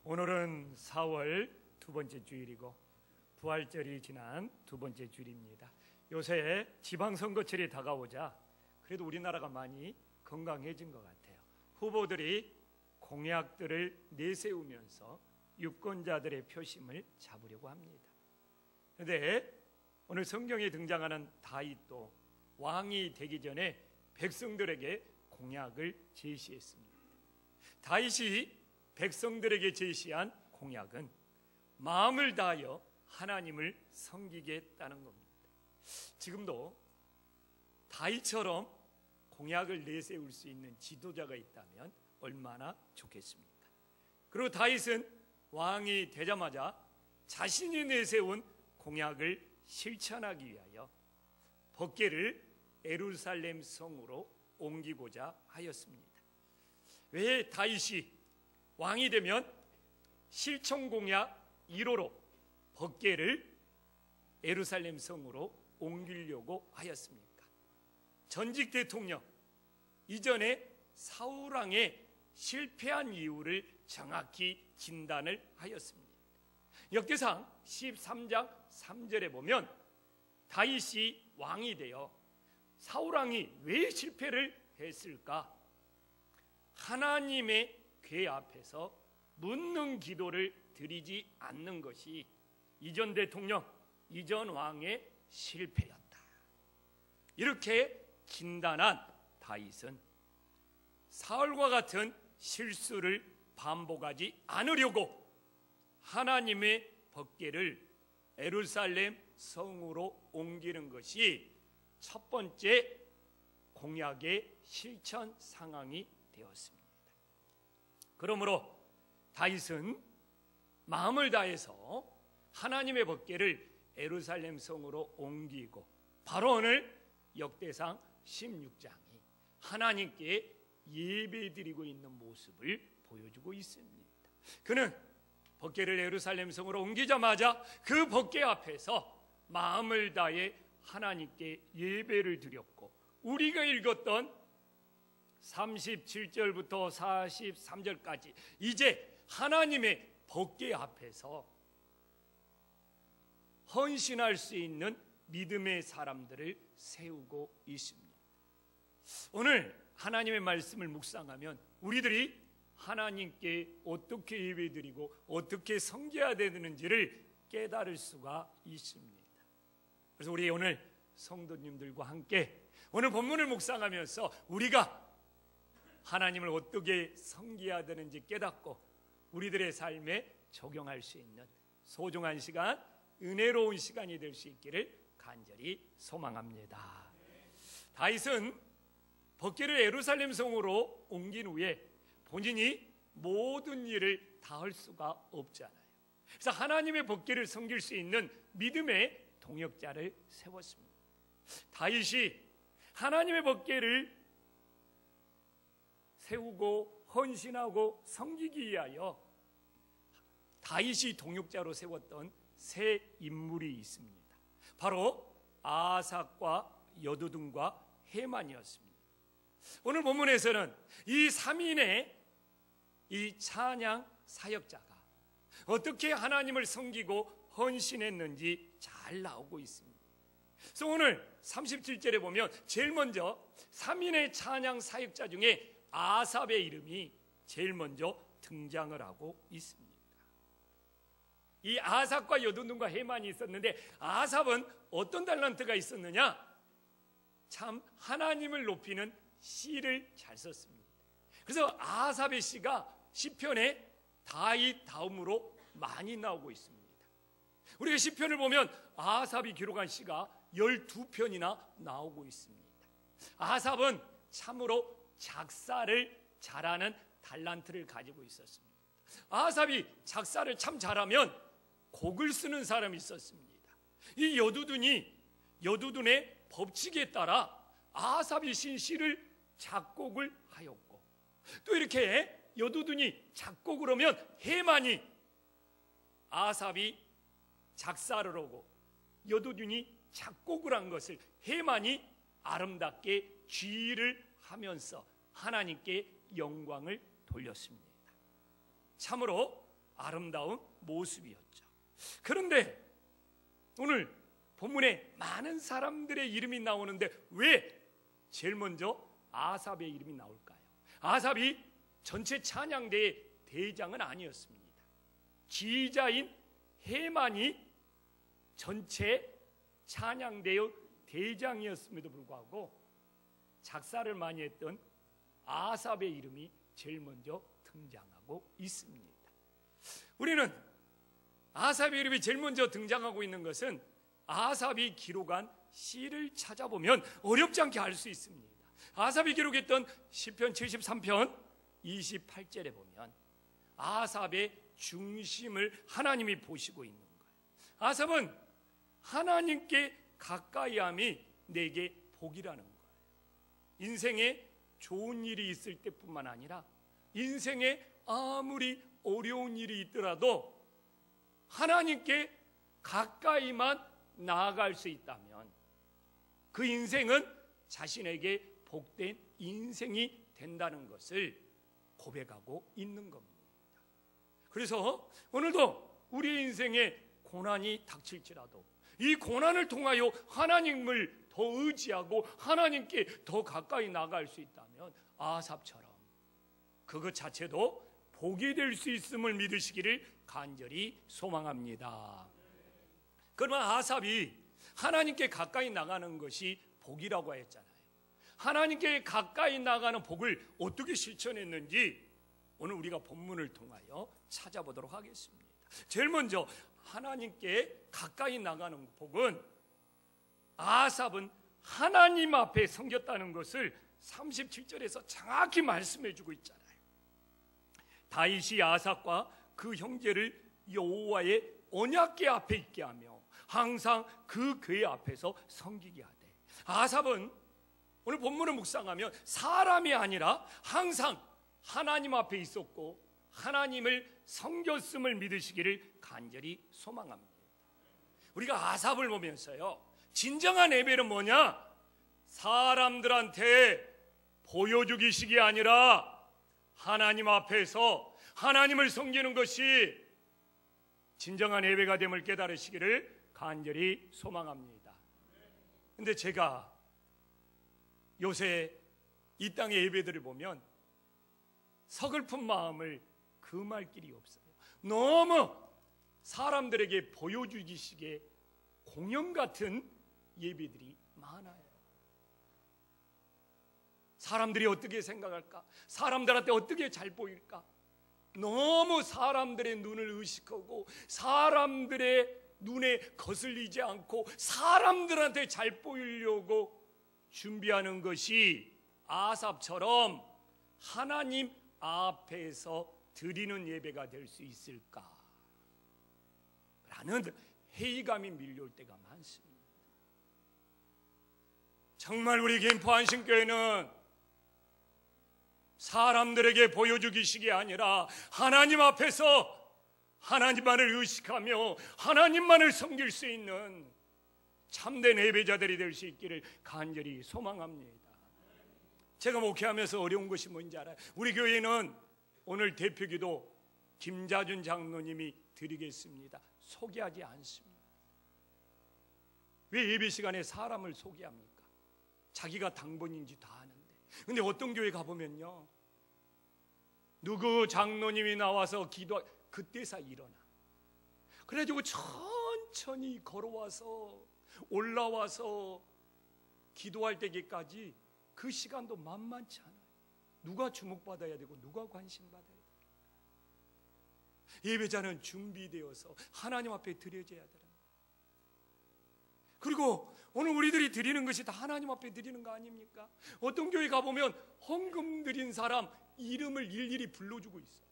오늘은 4월 두 번째 주일이고 부활절이 지난 두 번째 주일입니다. 요새 지방선거철이 다가오자 그래도 우리나라가 많이 건강해진 것 같아요. 후보들이 공약들을 내세우면서 유권자들의 표심을 잡으려고 합니다. 그런데 오늘 성경에 등장하는 다윗도 왕이 되기 전에 백성들에게 공약을 제시했습니다. 다윗이 백성들에게 제시한 공약은 마음을 다하여 하나님을 섬기겠다는 겁니다. 지금도 다윗처럼 공약을 내세울 수 있는 지도자가 있다면 얼마나 좋겠습니까? 그리고 다윗은 왕이 되자마자 자신이 내세운 공약을 실천하기 위하여 법궤를 예루살렘 성으로 옮기고자 하였습니다. 왜 다윗이 왕이 되면 실천 공약 1호로 법궤를 예루살렘 성으로 옮기려고 하였습니까? 전직 대통령 이전에 사울 왕의 실패한 이유를 정확히 진단을 하였습니다. 역대상 13장 3절에 보면 다윗이 왕이 되어 사울 왕이 왜 실패를 했을까? 하나님의 궤 앞에서 묻는 기도를 드리지 않는 것이 이전 대통령, 이전 왕의 실패였다. 이렇게 진단한 다윗은 사울과 같은 실수를 반복하지 않으려고 하나님의 법궤를 예루살렘 성으로 옮기는 것이 첫 번째 공약의 실천 상황이 되었습니다. 그러므로 다윗은 마음을 다해서 하나님의 법궤를 예루살렘 성으로 옮기고 바로 오늘 역대상 16장이 하나님께 예배드리고 있는 모습을 보여주고 있습니다. 그는 법궤를 예루살렘 성으로 옮기자마자 그 법궤 앞에서 마음을 다해 하나님께 예배를 드렸고 우리가 읽었던 37절부터 43절까지 이제 하나님의 법궤 앞에서 헌신할 수 있는 믿음의 사람들을 세우고 있습니다. 오늘 하나님의 말씀을 묵상하면 우리들이 하나님께 어떻게 예배드리고 어떻게 섬겨야 되는지를 깨달을 수가 있습니다. 그래서 우리 오늘 성도님들과 함께 오늘 본문을 묵상하면서 우리가 하나님을 어떻게 섬겨야 되는지 깨닫고 우리들의 삶에 적용할 수 있는 소중한 시간, 은혜로운 시간이 될 수 있기를 간절히 소망합니다. 다윗은 법궤를 예루살렘 성으로 옮긴 후에 본인이 모든 일을 다 할 수가 없잖아요. 그래서 하나님의 법궤를 섬길 수 있는 믿음의 동역자를 세웠습니다. 다윗이 하나님의 법궤를 세우고 헌신하고 섬기기 위하여 다윗이 동역자로 세웠던 세 인물이 있습니다. 바로 아삭과 여두둔과 헤만이었습니다. 오늘 본문에서는 이 3인의 이 찬양 사역자가 어떻게 하나님을 섬기고 헌신했는지 잘 나오고 있습니다. 그래서 오늘 37절에 보면 제일 먼저 3인의 찬양 사역자 중에 아삽의 이름이 제일 먼저 등장을 하고 있습니다. 이 아삽과 여두둔과 헤만이 있었는데 아삽은 어떤 달란트가 있었느냐? 참 하나님을 높이는 시를 잘 썼습니다. 그래서 아삽의 시가 시편에 다윗 다음으로 많이 나오고 있습니다. 우리가 시편을 보면 아삽이 기록한 시가 12편이나 나오고 있습니다. 아삽은 참으로 작사를 잘하는 달란트를 가지고 있었습니다. 아삽이 작사를 참 잘하면 곡을 쓰는 사람이 있었습니다. 이 여두둔의 법칙에 따라 아삽이 쓴 시를 작곡을 하였고 또 이렇게 여두둔이 작곡을 하면 헤만이 아삽이 작사를 하고 여두둔이 작곡을 한 것을 헤만이 아름답게 지휘를 하면서 하나님께 영광을 돌렸습니다. 참으로 아름다운 모습이었죠. 그런데 오늘 본문에 많은 사람들의 이름이 나오는데 왜 제일 먼저 아삽의 이름이 나올까요? 아삽이 전체 찬양대의 대장은 아니었습니다. 기자인 헤만이 전체 찬양대의 대장이었음에도 불구하고 작사를 많이 했던 아삽의 이름이 제일 먼저 등장하고 있습니다. 우리는 아삽의 이름이 제일 먼저 등장하고 있는 것은 아삽이 기록한 시를 찾아보면 어렵지 않게 알 수 있습니다. 아삽이 기록했던 시편 73편 28절에 보면 아삽의 중심을 하나님이 보시고 있는 거예요. 아삽은 하나님께 가까이함이 내게 복이라는 거예요. 인생에 좋은 일이 있을 때뿐만 아니라 인생에 아무리 어려운 일이 있더라도 하나님께 가까이만 나아갈 수 있다면 그 인생은 자신에게 복된 인생이 된다는 것을 고백하고 있는 겁니다. 그래서 오늘도 우리의 인생에 고난이 닥칠지라도 이 고난을 통하여 하나님을 더 의지하고 하나님께 더 가까이 나아갈 수 있다면 아삽처럼 그것 자체도 복이 될 수 있음을 믿으시기를 간절히 소망합니다. 그러면 아삽이 하나님께 가까이 나가는 것이 복이라고 했잖아요. 하나님께 가까이 나가는 복을 어떻게 실천했는지 오늘 우리가 본문을 통하여 찾아보도록 하겠습니다. 제일 먼저 하나님께 가까이 나가는 복은 아삽은 하나님 앞에 섬겼다는 것을 37절에서 정확히 말씀해 주고 있잖아요. 다윗이 아삽과 그 형제를 여호와의 언약궤 앞에 있게 하며 항상 그 궤 앞에서 섬기게 하되, 아삽은 오늘 본문을 묵상하면 사람이 아니라 항상 하나님 앞에 있었고 하나님을 섬겼음을 믿으시기를 간절히 소망합니다. 우리가 아삽을 보면서요, 진정한 예배는 뭐냐? 사람들한테 보여주기식이 아니라 하나님 앞에서 하나님을 섬기는 것이 진정한 예배가 됨을 깨달으시기를 간절히 소망합니다. 근데 제가 요새 이 땅의 예배들을 보면 서글픈 마음을 금할 길이 없어요. 너무 사람들에게 보여주기식의 공연 같은 예배들이 많아요. 사람들이 어떻게 생각할까? 사람들한테 어떻게 잘 보일까? 너무 사람들의 눈을 의식하고 사람들의 눈에 거슬리지 않고 사람들한테 잘 보이려고 준비하는 것이 아삽처럼 하나님 앞에서 드리는 예배가 될 수 있을까? 라는 회의감이 밀려올 때가 많습니다. 정말 우리 김포안심교회는 사람들에게 보여주기식이 아니라 하나님 앞에서 하나님만을 의식하며 하나님만을 섬길 수 있는 참된 예배자들이 될 수 있기를 간절히 소망합니다. 제가 목회하면서 어려운 것이 뭔지 알아요? 우리 교회는 오늘 대표기도 김자준 장로님이 드리겠습니다. 소개하지 않습니다. 왜 예배 시간에 사람을 소개합니까? 자기가 당번인지 다 아는데. 근데 어떤 교회 가보면요, 누구 장로님이 나와서 기도, 그때서 일어나. 그래가지고 천천히 걸어와서 올라와서 기도할 때까지 그 시간도 만만치 않아요. 누가 주목받아야 되고 누가 관심받아야 돼요. 예배자는 준비되어서 하나님 앞에 드려져야 되는 거예요. 그리고 오늘 우리들이 드리는 것이 다 하나님 앞에 드리는 거 아닙니까? 어떤 교회 가보면 헌금 드린 사람 이름을 일일이 불러주고 있어요.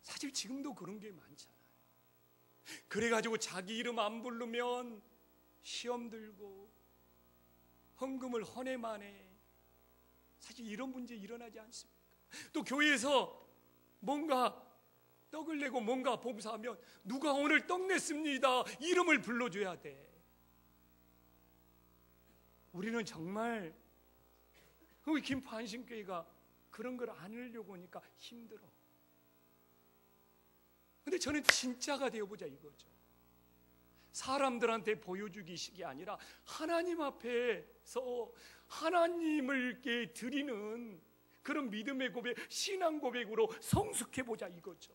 사실 지금도 그런 게 많잖아요. 그래가지고 자기 이름 안 부르면 시험 들고 헌금을 헌해만 해. 사실 이런 문제 일어나지 않습니까? 또 교회에서 뭔가 떡을 내고 뭔가 봉사하면 누가 오늘 떡 냈습니다 이름을 불러줘야 돼. 우리는 정말 우리 김포안심교회가 그런 걸 안 하려고 하니까 힘들어. 근데 저는 진짜가 되어보자 이거죠. 사람들한테 보여주기식이 아니라 하나님 앞에서 하나님을 드리는 그런 믿음의 고백, 신앙 고백으로 성숙해보자 이거죠.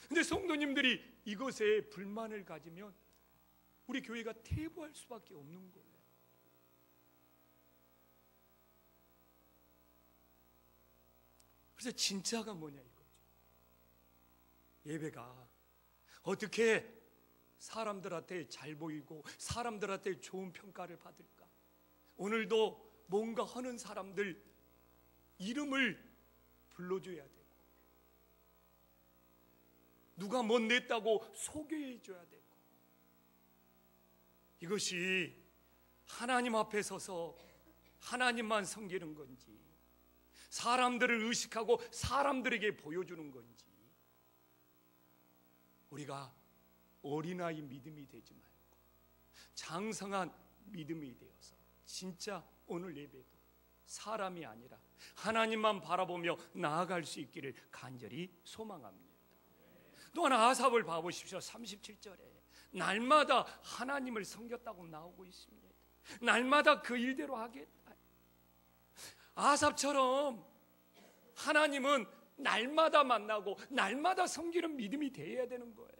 근데 성도님들이 이것에 불만을 가지면 우리 교회가 퇴보할 수밖에 없는 거예요. 그래서 진짜가 뭐냐 이거죠. 예배가 어떻게 사람들한테 잘 보이고 사람들한테 좋은 평가를 받을까? 오늘도 뭔가 하는 사람들 이름을 불러줘야 되고, 누가 뭐 냈다고 소개해 줘야 되고, 이것이 하나님 앞에 서서 하나님만 섬기는 건지, 사람들을 의식하고 사람들에게 보여주는 건지, 우리가 어린아이 믿음이 되지 말고 장성한 믿음이 되어서 진짜 오늘 예배도 사람이 아니라 하나님만 바라보며 나아갈 수 있기를 간절히 소망합니다. 또한 아삽을 봐보십시오. 37절에 날마다 하나님을 섬겼다고 나오고 있습니다. 날마다 그 일대로 하겠다. 아삽처럼 하나님은 날마다 만나고 날마다 섬기는 믿음이 되어야 되는 거예요.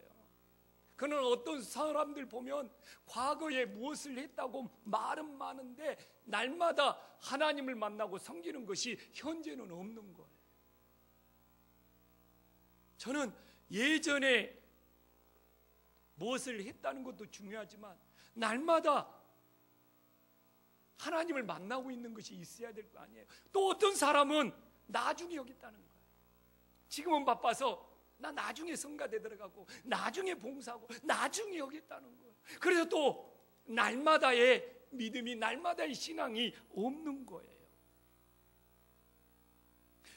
그는 어떤 사람들 보면 과거에 무엇을 했다고 말은 많은데 날마다 하나님을 만나고 섬기는 것이 현재는 없는 거예요. 저는 예전에 무엇을 했다는 것도 중요하지만 날마다 하나님을 만나고 있는 것이 있어야 될 거 아니에요. 또 어떤 사람은 나중에 여기다는 거예요. 지금은 바빠서 나 나중에 성가대 들어가고 나중에 봉사하고 나중에 여기다는 거예요. 그래서 또 날마다의 믿음이, 날마다의 신앙이 없는 거예요.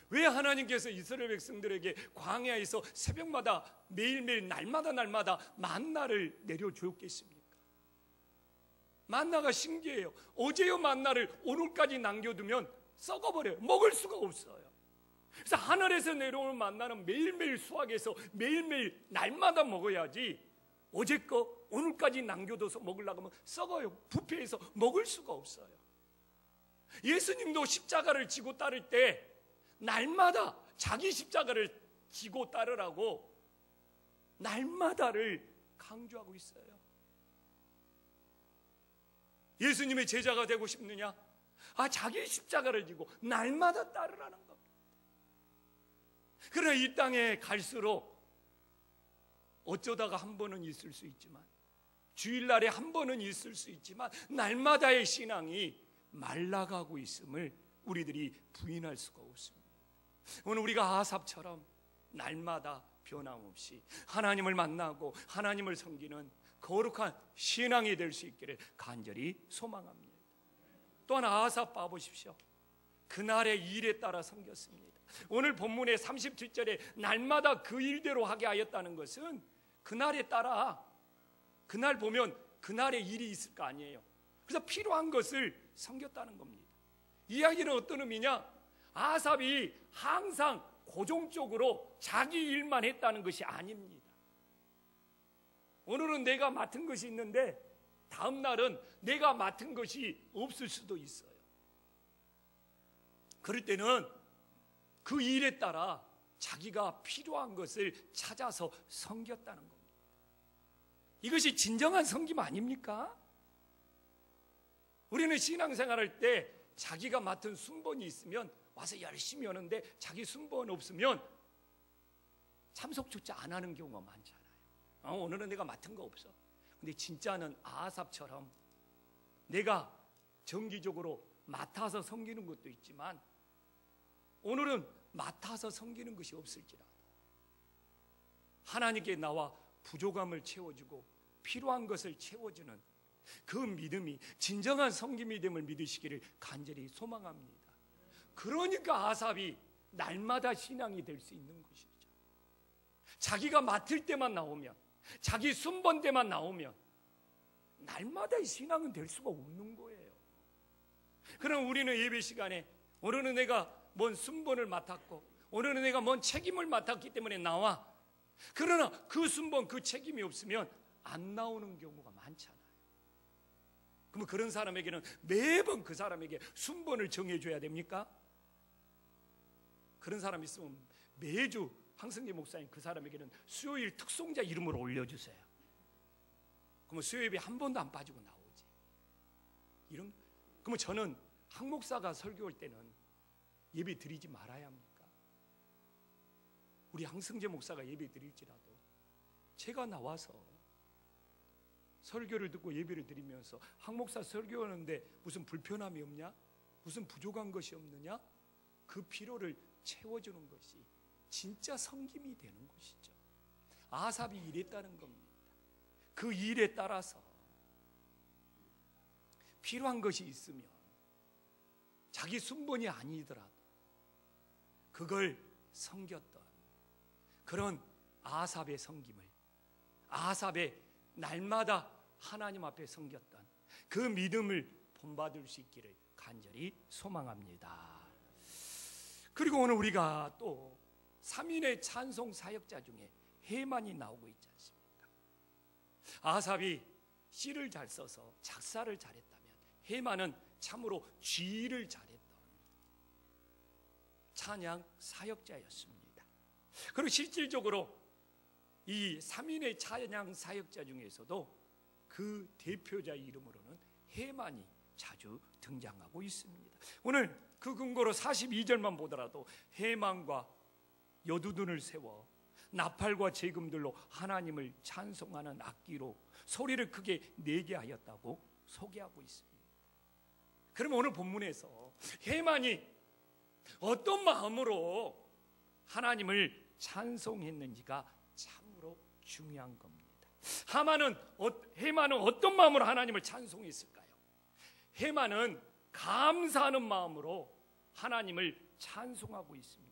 왜 하나님께서 이스라엘 백성들에게 광야에서 새벽마다 매일매일 날마다 만나를 내려주었겠습니까? 만나가 신기해요. 어제의 만나를 오늘까지 남겨두면 썩어버려요. 먹을 수가 없어요. 그래서 하늘에서 내려오는 만나는 매일매일 수확해서 매일매일 날마다 먹어야지, 어제 거 오늘까지 남겨둬서 먹으려고 하면 썩어요. 부패해서 먹을 수가 없어요. 예수님도 십자가를 지고 따를 때 날마다 자기 십자가를 지고 따르라고 날마다를 강조하고 있어요. 예수님의 제자가 되고 싶느냐? 자기 십자가를 지고 날마다 따르라는 겁니다. 그러나 이 땅에 갈수록 어쩌다가 한 번은 있을 수 있지만, 주일날에 한 번은 있을 수 있지만 날마다의 신앙이 말라가고 있음을 우리들이 부인할 수가 없습니다. 오늘 우리가 아삽처럼 날마다 변함없이 하나님을 만나고 하나님을 섬기는 거룩한 신앙이 될 수 있기를 간절히 소망합니다. 또한 아삽 봐보십시오. 그날의 일에 따라 섬겼습니다. 오늘 본문의 37절에 날마다 그 일대로 하게 하였다는 것은 그날에 따라, 그날 보면 그날의 일이 있을 거 아니에요. 그래서 필요한 것을 섬겼다는 겁니다. 이야기는 어떤 의미냐? 아삽이 항상 고정적으로 자기 일만 했다는 것이 아닙니다. 오늘은 내가 맡은 것이 있는데 다음 날은 내가 맡은 것이 없을 수도 있어요. 그럴 때는 그 일에 따라 자기가 필요한 것을 찾아서 섬겼다는 겁니다. 이것이 진정한 섬김 아닙니까? 우리는 신앙생활할 때 자기가 맡은 순번이 있으면 와서 열심히 하는데 자기 순번 없으면 참석조차 안 하는 경우가 많잖아요. 오늘은 내가 맡은 거 없어. 근데 진짜는 아삽처럼 내가 정기적으로 맡아서 섬기는 것도 있지만 오늘은 맡아서 섬기는 것이 없을지라도 하나님께 나와 부족함을 채워주고 필요한 것을 채워주는 그 믿음이 진정한 섬김이 됨을 믿으시기를 간절히 소망합니다. 그러니까 아삽이 날마다 신앙이 될 수 있는 것이죠. 자기가 맡을 때만 나오면, 자기 순번 때만 나오면 날마다의 신앙은 될 수가 없는 거예요. 그럼 우리는 예배 시간에 오늘은 내가 뭔 순번을 맡았고 오늘은 내가 뭔 책임을 맡았기 때문에 나와. 그러나 그 순번, 그 책임이 없으면 안 나오는 경우가 많잖아요. 그러면 그런 사람에게는 매번 그 사람에게 순번을 정해줘야 됩니까? 그런 사람 있으면 매주 황성재 목사님 그 사람에게는 수요일 특송자 이름으로 올려주세요. 그러면 수요일에 한 번도 안 빠지고 나오지. 그러면 저는 한 목사가 설교할 때는 예배 드리지 말아야 합니까? 우리 황성재 목사가 예배 드릴지라도 제가 나와서 설교를 듣고 예배를 드리면서 한 목사 설교하는데 무슨 불편함이 없냐? 무슨 부족한 것이 없느냐? 그 필요를 채워주는 것이 진짜 섬김이 되는 것이죠. 아삽이 이랬다는 겁니다. 그 일에 따라서 필요한 것이 있으면 자기 순번이 아니더라도 그걸 섬겼던 그런 아삽의 섬김을, 아삽의 날마다 하나님 앞에 섬겼던 그 믿음을 본받을 수 있기를 간절히 소망합니다. 그리고 오늘 우리가 또 3인의 찬송 사역자 중에 헤만이 나오고 있지 않습니까? 아삽이 시를 잘 써서 작사를 잘했다면 헤만은 참으로 지휘를 잘했던 찬양 사역자였습니다. 그리고 실질적으로 이 3인의 찬양 사역자 중에서도 그 대표자 이름으로는 헤만이 자주 등장하고 있습니다. 오늘 그 근거로 42절만 보더라도 헤만과 여두둔을 세워 나팔과 재금들로 하나님을 찬송하는 악기로 소리를 크게 내게 하였다고 소개하고 있습니다. 그럼 오늘 본문에서 헤만이 어떤 마음으로 하나님을 찬송했는지가 참으로 중요한 겁니다. 헤만은 어떤 마음으로 하나님을 찬송했을까요? 헤만은 감사하는 마음으로 하나님을 찬송하고 있습니다.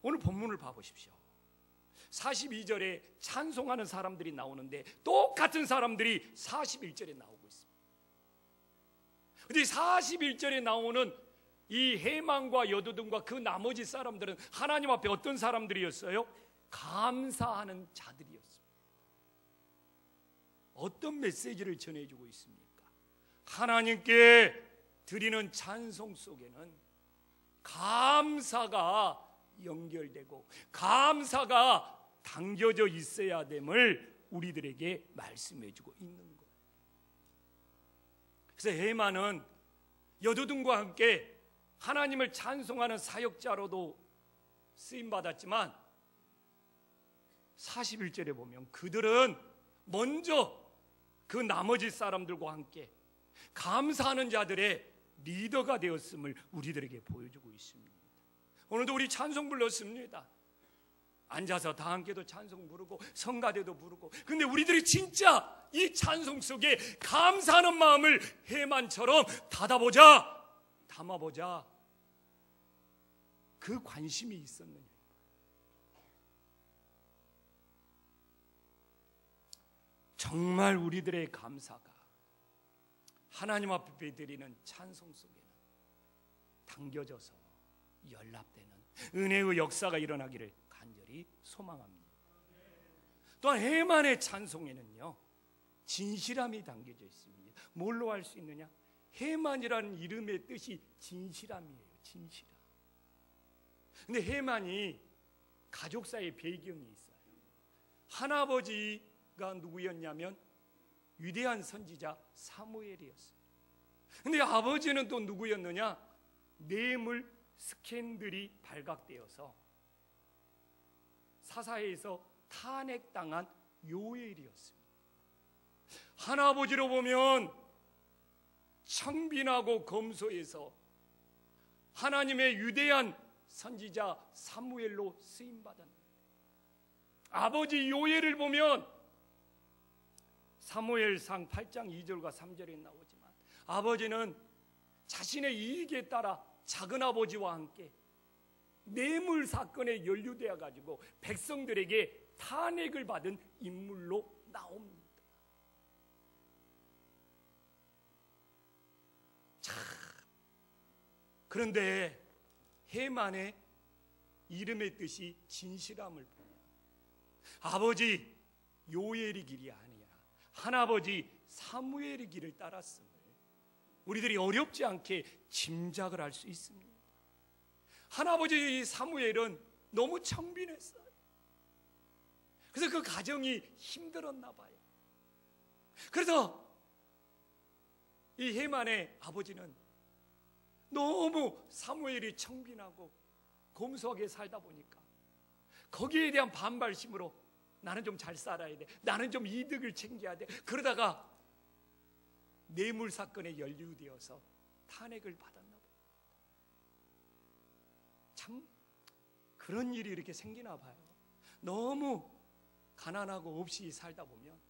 오늘 본문을 봐보십시오. 42절에 찬송하는 사람들이 나오는데 똑같은 사람들이 41절에 나오고 있습니다. 근데 41절에 나오는 이 헤만과 여두둔과 그 나머지 사람들은 하나님 앞에 어떤 사람들이었어요? 감사하는 자들이었습니다. 어떤 메시지를 전해주고 있습니까? 하나님께 드리는 찬송 속에는 감사가 연결되고 감사가 담겨져 있어야 됨을 우리들에게 말씀해주고 있는 거예요. 그래서 헤만은 여두둔과 함께 하나님을 찬송하는 사역자로도 쓰임받았지만 41절에 보면 그들은 먼저 그 나머지 사람들과 함께 감사하는 자들의 리더가 되었음을 우리들에게 보여주고 있습니다. 오늘도 우리 찬송 불렀습니다. 앉아서 다 함께도 찬송 부르고 성가대도 부르고, 근데 우리들이 진짜 이 찬송 속에 감사하는 마음을 헤만처럼 담아보자 그 관심이 있었느냐. 정말 우리들의 감사가 하나님 앞에 드리는 찬송 속에는 담겨져서 연락되는 은혜의 역사가 일어나기를 간절히 소망합니다. 또한 헤만의 찬송에는요 진실함이 담겨져 있습니다. 뭘로 알 수 있느냐? 헤만이라는 이름의 뜻이 진실함이에요. 진실함. 근데 헤만이 가족사의 배경이 있어요. 할아버지가 누구였냐면 위대한 선지자 사무엘이었어요. 근데 아버지는 또 누구였느냐? 뇌물 스캔들이 발각되어서 사사회에서 탄핵당한 요엘이었습니다. 할아버지로 보면 청빈하고 검소해서 하나님의 위대한 선지자 사무엘로 쓰임받았는데, 아버지 요엘을 보면 사무엘상 8장 2절과 3절에 나오지만 아버지는 자신의 이익에 따라 작은아버지와 함께 뇌물 사건에 연루되어 가지고 백성들에게 탄핵을 받은 인물로 나옵니다. 자, 그런데 헤만의 이름의 뜻이 진실함을 보여. 아버지 요엘의 길이 아니야, 한아버지 사무엘의 길을 따랐음을 우리들이 어렵지 않게 짐작을 할 수 있습니다. 한아버지 사무엘은 너무 청빈했어요. 그래서 그 가정이 힘들었나 봐요. 그래서 이 헤만의 아버지는 너무 사무엘이 청빈하고 검소하게 살다 보니까 거기에 대한 반발심으로 나는 좀 잘 살아야 돼, 나는 좀 이득을 챙겨야 돼, 그러다가 뇌물 사건에 연루되어서 탄핵을 받았나 봅니다. 참 그런 일이 이렇게 생기나 봐요. 너무 가난하고 없이 살다 보면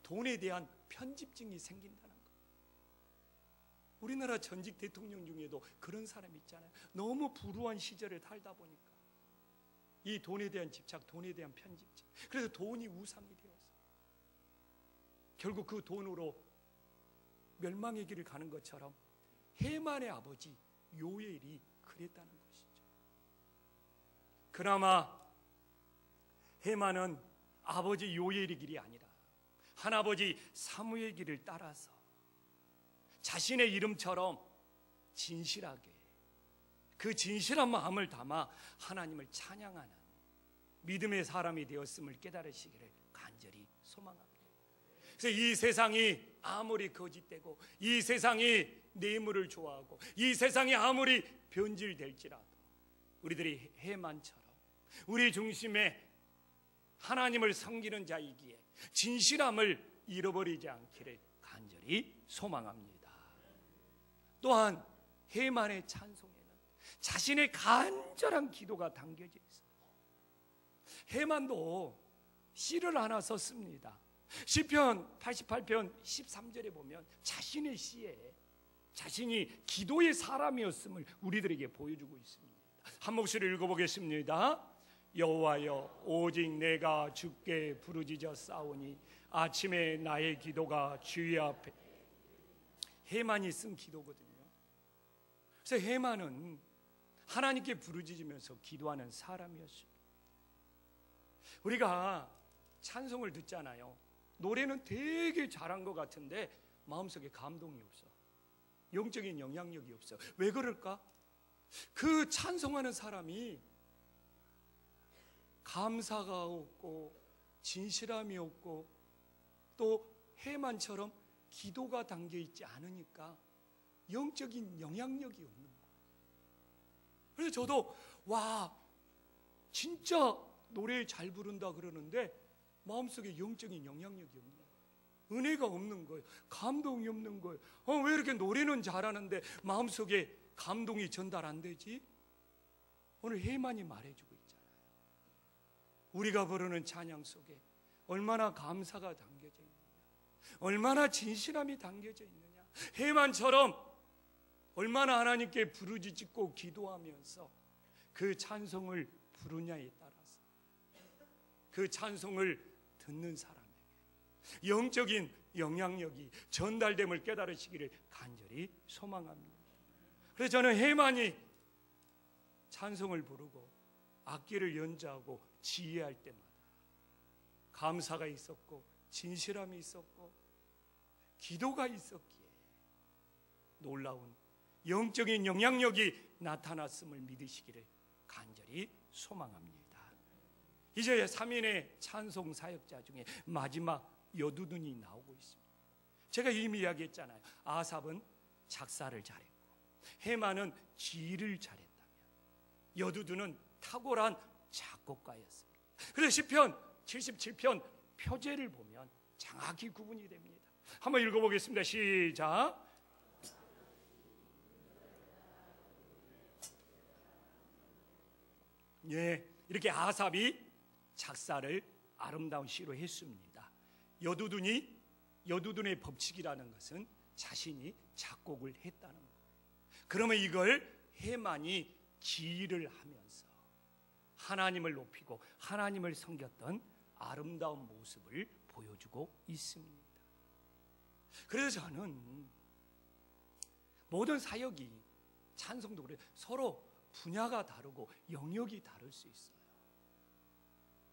돈에 대한 편집증이 생긴다는 거. 우리나라 전직 대통령 중에도 그런 사람이 있잖아요. 너무 불우한 시절을 살다 보니까 이 돈에 대한 집착, 돈에 대한 편집증, 그래서 돈이 우상이 되어서 결국 그 돈으로 멸망의 길을 가는 것처럼 헤만의 아버지 요엘이 그랬다는 것이죠. 그나마 헤만은 아버지 요엘의 길이 아니라 한아버지 사무엘 길을 따라서 자신의 이름처럼 진실하게 그 진실한 마음을 담아 하나님을 찬양하는 믿음의 사람이 되었음을 깨달으시기를 간절히 소망합니다. 그래서 이 세상이 아무리 거짓되고 이 세상이 뇌물을 좋아하고 이 세상이 아무리 변질될지라도 우리들이 헤만처럼 우리 중심에 하나님을 섬기는 자이기에 진실함을 잃어버리지 않기를 간절히 소망합니다. 또한 헤만의 찬송에는 자신의 간절한 기도가 담겨져 있어요. 헤만도 시를 하나 썼습니다. 시편 88편 13절에 보면 자신의 시에 자신이 기도의 사람이었음을 우리들에게 보여주고 있습니다. 한 목소리 읽어보겠습니다. 여호와여, 오직 내가 주께 부르짖어 싸우니 아침에 나의 기도가 주의 앞에. 헤만이 쓴 기도거든요. 그래서 헤만은 하나님께 부르짖으면서 기도하는 사람이었습니다. 우리가 찬송을 듣잖아요. 노래는 되게 잘한 것 같은데 마음속에 감동이 없어, 영적인 영향력이 없어. 왜 그럴까? 그 찬송하는 사람이 감사가 없고 진실함이 없고 또 헤만처럼 기도가 담겨 있지 않으니까 영적인 영향력이 없는 거예요. 그래서 저도 와, 진짜 노래 잘 부른다 그러는데 마음속에 영적인 영향력이 없는 거예요. 은혜가 없는 거예요. 감동이 없는 거예요. 왜 이렇게 노래는 잘하는데 마음속에 감동이 전달 안 되지? 오늘 헤만이 말해주고 있잖아요. 우리가 부르는 찬양 속에 얼마나 감사가 담겨져 있느냐, 얼마나 진실함이 담겨져 있느냐. 헤만처럼 얼마나 하나님께 부르짖고 기도하면서 그 찬송을 부르냐에 따라서 그 찬송을 듣는 사람에게 영적인 영향력이 전달됨을 깨달으시기를 간절히 소망합니다. 그래서 저는 헤만이 찬송을 부르고 악기를 연주하고 지휘할 때마다 감사가 있었고 진실함이 있었고 기도가 있었기에 놀라운 영적인 영향력이 나타났음을 믿으시기를 간절히 소망합니다. 이제 3인의 찬송 사역자 중에 마지막 여두둔이 나오고 있습니다. 제가 이미 이야기했잖아요. 아삽은 작사를 잘했고 헤만은 지휘를 잘했다면 여두둔은 탁월한 작곡가였습니다. 그래서 시편 77편 표제를 보면 정확히 구분이 됩니다. 한번 읽어보겠습니다. 시작. 예, 이렇게 아삽이 작사를 아름다운 시로 했습니다. 여두둔의 법칙이라는 것은 자신이 작곡을 했다는 거예요. 그러면 이걸 헤만이 지휘를 하면서 하나님을 높이고 하나님을 섬겼던 아름다운 모습을 보여주고 있습니다. 그래서 저는 모든 사역이 찬송도 그래 서로 분야가 다르고 영역이 다를 수 있어요.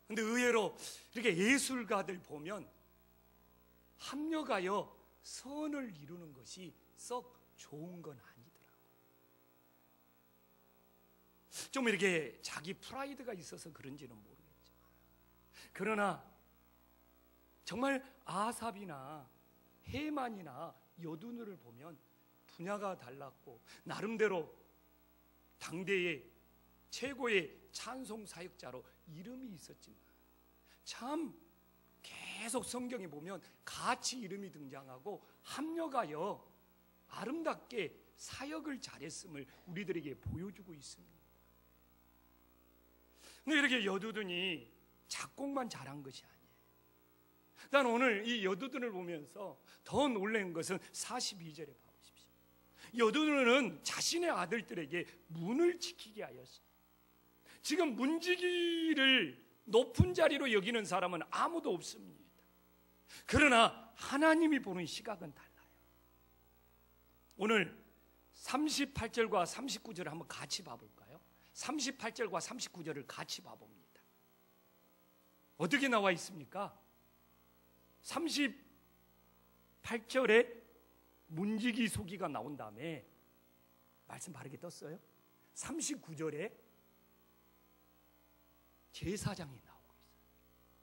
근데 의외로 이렇게 예술가들 보면 합력하여 선을 이루는 것이 썩 좋은 건 아니더라고요. 좀 이렇게 자기 프라이드가 있어서 그런지는 모르겠지만, 그러나 정말 아삽이나 헤만이나 여두누를 보면 분야가 달랐고 나름대로 당대의 최고의 찬송 사역자로 이름이 있었지만, 참 계속 성경에 보면 같이 이름이 등장하고 합력하여 아름답게 사역을 잘했음을 우리들에게 보여주고 있습니다. 근데 이렇게 여두둔이 작곡만 잘한 것이 아니에요. 난 오늘 이 여두둔을 보면서 더 놀란 것은 42절에 봐보십시오. 여두둔은 자신의 아들들에게 문을 지키게 하였어요. 지금 문지기를 높은 자리로 여기는 사람은 아무도 없습니다. 그러나 하나님이 보는 시각은 달라요. 오늘 38절과 39절을 한번 같이 봐볼까요? 38절과 39절을 같이 봐봅니다. 어떻게 나와 있습니까? 38절에 문지기 소기가 나온 다음에 말씀 바르게 떴어요. 39절에 제사장이 나오고 있어요.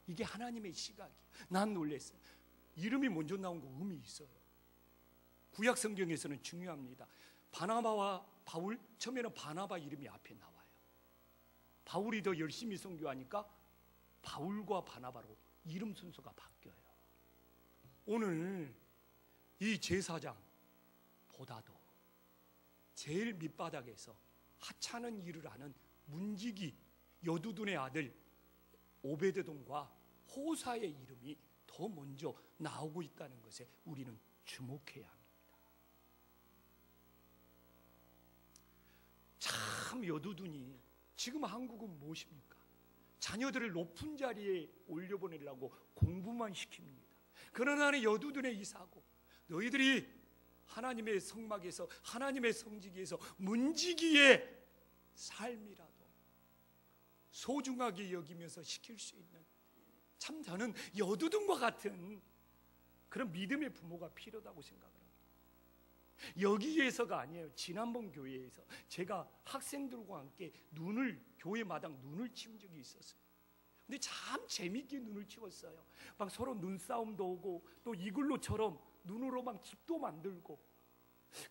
이게 하나님의 시각이에요. 난 놀랐어요. 이름이 먼저 나온 거 의미 있어요. 구약 성경에서는 중요합니다. 바나바와 바울, 처음에는 바나바 이름이 앞에 나와요. 바울이 더 열심히 선교하니까 바울과 바나바로 이름 순서가 바뀌어요. 오늘 이 제사장보다도 제일 밑바닥에서 하찮은 일을 하는 문지기 여두둔의 아들 오베데돔과 호사의 이름이 더 먼저 나오고 있다는 것에 우리는 주목해야 합니다. 참 여두둔이 지금 한국은 무엇입니까? 자녀들을 높은 자리에 올려보내려고 공부만 시킵니다. 그러나 여두둔의 이 사고, 너희들이 하나님의 성막에서 하나님의 성지기에서 문지기의 삶이라도 소중하게 여기면서 시킬 수 있는, 참 저는 여두둔과 같은 그런 믿음의 부모가 필요하다고 생각을 합니다. 여기에서가 아니에요. 지난번 교회에서 제가 학생들과 함께 교회 마당 눈을 치운 적이 있었어요. 근데 참 재밌게 눈을 치웠어요. 막 서로 눈싸움도 오고 또 이글루처럼 눈으로 막 집도 만들고,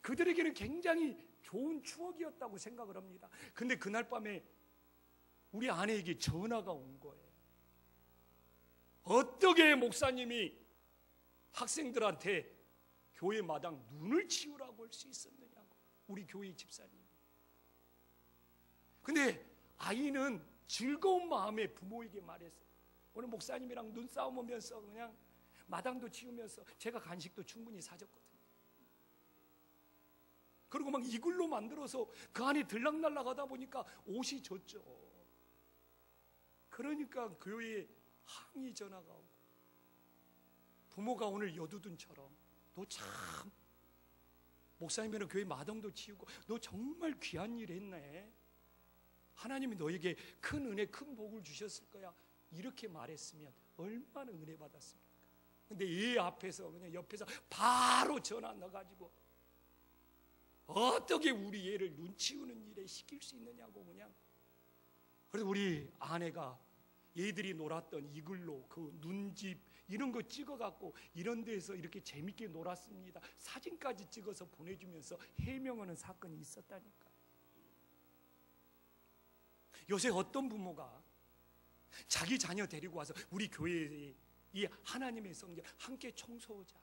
그들에게는 굉장히 좋은 추억이었다고 생각을 합니다. 근데 그날 밤에 우리 아내에게 전화가 온 거예요. 어떻게 목사님이 학생들한테 교회 마당 눈을 치우라고 할 수 있었느냐고, 우리 교회 집사님이. 근데 아이는 즐거운 마음에 부모에게 말했어요. 오늘 목사님이랑 눈싸움 하면서 그냥 마당도 치우면서 제가 간식도 충분히 사줬거든요. 그리고 막 이글로 만들어서 그 안에 들락날락 하다 보니까 옷이 젖죠. 그러니까 교회에 항의 전화가 오고, 부모가 오늘 여두둔처럼 너 참 목사님이랑 교회 마당도 치우고 너 정말 귀한 일 했네, 하나님이 너에게 큰 은혜 큰 복을 주셨을 거야, 이렇게 말했으면 얼마나 은혜 받았습니까? 근데 이 앞에서 그냥 옆에서 바로 전화 넣어가지고 어떻게 우리 애를 눈 치우는 일에 시킬 수 있느냐고 그냥. 그래서 우리 아내가 얘들이 놀았던 이글로 그 눈집 이런 거 찍어갖고 이런 데서 이렇게 재밌게 놀았습니다, 사진까지 찍어서 보내주면서 해명하는 사건이 있었다니까. 요새 어떤 부모가 자기 자녀 데리고 와서 우리 교회에 이 하나님의 성전 함께 청소하자,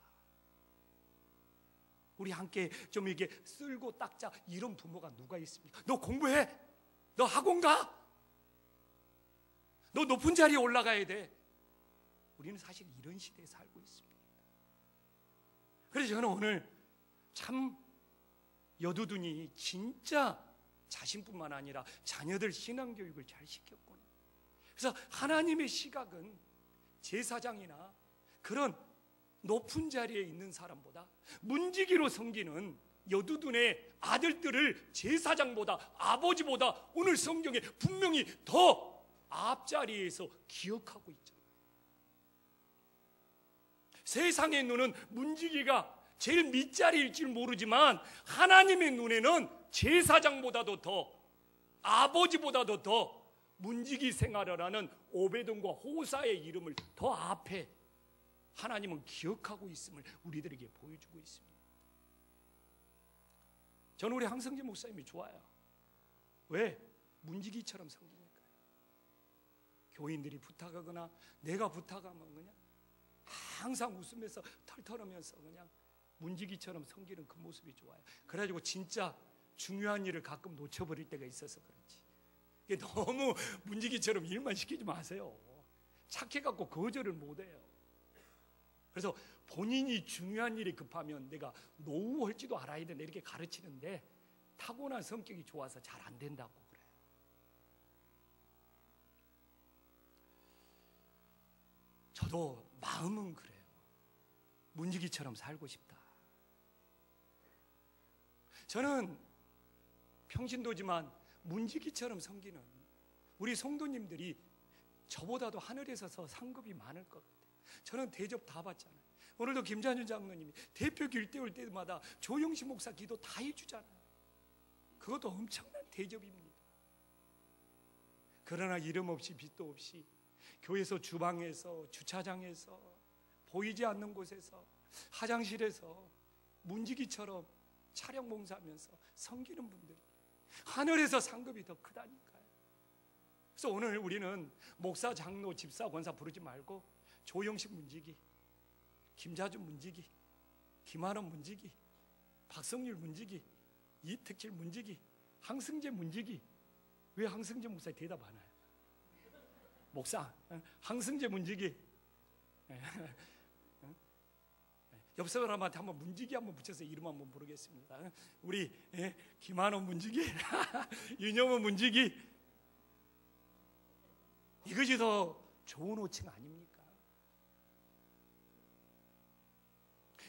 우리 함께 좀 이렇게 쓸고 닦자, 이런 부모가 누가 있습니까? 너 공부해, 너 학원 가, 너 높은 자리에 올라가야 돼. 우리는 사실 이런 시대에 살고 있습니다. 그래서 저는 오늘 참 여두둔이 진짜 자신뿐만 아니라 자녀들 신앙교육을 잘 시켰구나. 그래서 하나님의 시각은 제사장이나 그런 높은 자리에 있는 사람보다 문지기로 섬기는 여두둔의 아들들을 제사장보다 아버지보다 오늘 성경에 분명히 더 앞자리에서 기억하고 있잖아요. 세상의 눈은 문지기가 제일 밑자리일 줄 모르지만 하나님의 눈에는 제사장보다도 더, 아버지보다도 더 문지기 생활을 하는 오베돔과 호사의 이름을 더 앞에 하나님은 기억하고 있음을 우리들에게 보여주고 있습니다. 저는 우리 항성재 목사님이 좋아요. 왜? 문지기처럼 섬기니까요. 교인들이 부탁하거나 내가 부탁하면 그냥 항상 웃으면서 털털하면서 그냥 문지기처럼 섬기는 그 모습이 좋아요. 그래가지고 진짜 중요한 일을 가끔 놓쳐버릴 때가 있어서 그렇지. 이게 너무 문지기처럼 일만 시키지 마세요. 착해갖고 거절을 못해요. 그래서 본인이 중요한 일이 급하면 내가 노후할지도 알아야 된다 이렇게 가르치는데 타고난 성격이 좋아서 잘 안 된다고 그래요. 저도 마음은 그래요. 문지기처럼 살고 싶다. 저는 평신도지만 문지기처럼 섬기는 우리 성도님들이 저보다도 하늘에서 상급이 많을 것 같아요. 저는 대접 다 받잖아요. 오늘도 김찬준 장로님이 대표 길대 올 때마다 조영식 목사 기도 다 해주잖아요. 그것도 엄청난 대접입니다. 그러나 이름 없이 빛도 없이 교회에서 주방에서 주차장에서 보이지 않는 곳에서 화장실에서 문지기처럼 촬영 봉사하면서 섬기는 분들이 하늘에서 상급이 더 크다니까요. 그래서 오늘 우리는 목사, 장로, 집사, 권사 부르지 말고 조영식 문지기, 김자준 문지기, 김한원 문지기, 박성률 문지기, 이특칠 문지기, 항승재 문지기. 왜 항승재 목사 대답 안 해요? 목사, 항승재 문지기. 옆 사람한테 한번 문지기 한번 붙여서 이름 한번 부르겠습니다. 우리 김한원 문지기, 윤영원 문지기. 이것이 더 좋은 호칭 아닙니까?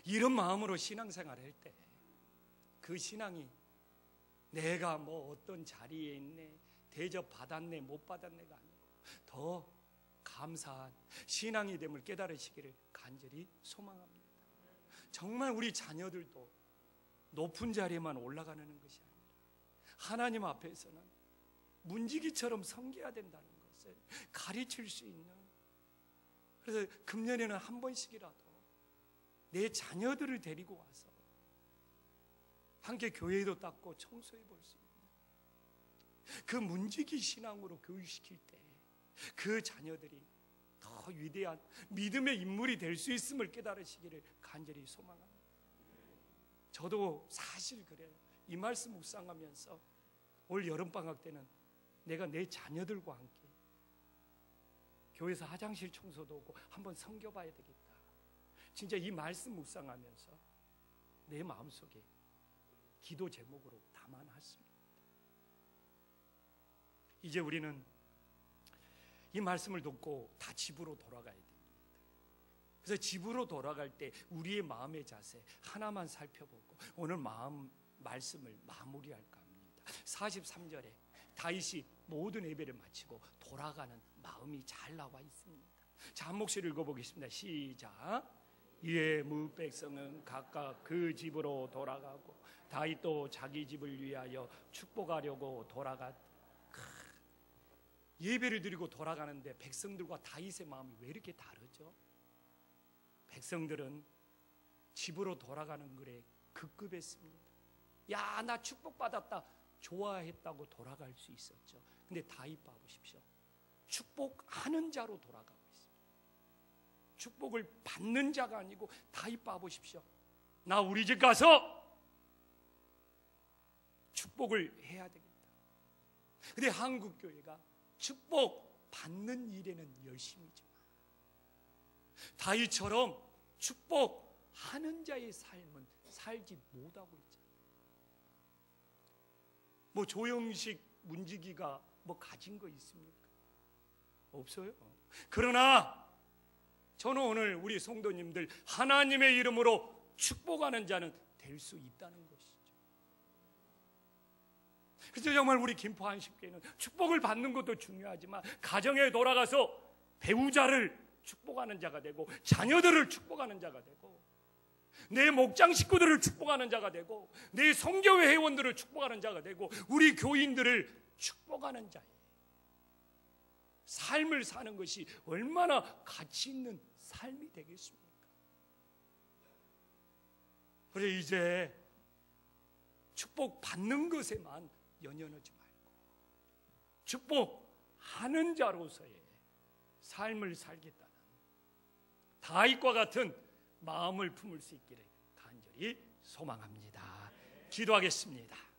이런 마음으로 신앙생활을 할 때 그 신앙이 내가 뭐 어떤 자리에 있네, 대접 받았네, 못 받았네가 아니고 더 감사한 신앙이 됨을 깨달으시기를 간절히 소망합니다. 정말 우리 자녀들도 높은 자리에만 올라가는 것이 아니라 하나님 앞에서는 문지기처럼 섬겨야 된다는 것을 가르칠 수 있는, 그래서 금년에는 한 번씩이라도 내 자녀들을 데리고 와서 함께 교회도 닦고 청소해 볼 수 있는 그 문지기 신앙으로 교육시킬 때 그 자녀들이 더 위대한 믿음의 인물이 될 수 있음을 깨달으시기를 간절히 소망합니다. 저도 사실 그래요. 이 말씀 묵상하면서 올 여름방학 때는 내가 내 자녀들과 함께 교회에서 화장실 청소도 오고 한번 섬겨봐야 되겠다. 진짜 이 말씀 묵상하면서 내 마음속에 기도 제목으로 담아놨습니다. 이제 우리는 이 말씀을 듣고 다 집으로 돌아가야 됩니다. 그래서 집으로 돌아갈 때 우리의 마음의 자세 하나만 살펴보고 오늘 말씀을 마무리할까 합니다. 43절에 다윗이 모든 예배를 마치고 돌아가는 마음이 잘 나와 있습니다. 자, 한 목소리 읽어보겠습니다. 시작. 이에 무 백성은 각각 그 집으로 돌아가고 다윗도 자기 집을 위하여 축복하려고 돌아갔. 예배를 드리고 돌아가는데 백성들과 다윗의 마음이 왜 이렇게 다르죠? 백성들은 집으로 돌아가는 글에 급급했습니다. 야, 나 축복받았다 좋아했다고 돌아갈 수 있었죠. 근데 다윗 봐보십시오. 축복하는 자로 돌아가고 있습니다. 축복을 받는 자가 아니고 다윗 봐보십시오. 나 우리 집 가서 축복을 해야 되겠다. 근데 한국교회가 축복 받는 일에는 열심이지만 다윗처럼 축복하는 자의 삶은 살지 못하고 있잖아요. 뭐 조영식 문지기가 뭐 가진 거 있습니까? 없어요. 그러나 저는 오늘 우리 성도님들 하나님의 이름으로 축복하는 자는 될 수 있다는 것이죠. 그래서 정말 우리 김포 한식교회는 축복을 받는 것도 중요하지만 가정에 돌아가서 배우자를 축복하는 자가 되고 자녀들을 축복하는 자가 되고 내 목장 식구들을 축복하는 자가 되고 내 성교회 회원들을 축복하는 자가 되고 우리 교인들을 축복하는 자예요. 삶을 사는 것이 얼마나 가치 있는 삶이 되겠습니까? 그래 이제 축복 받는 것에만 연연하지 말고 축복하는 자로서의 삶을 살겠다는 다윗과 같은 마음을 품을 수 있기를 간절히 소망합니다. 기도하겠습니다.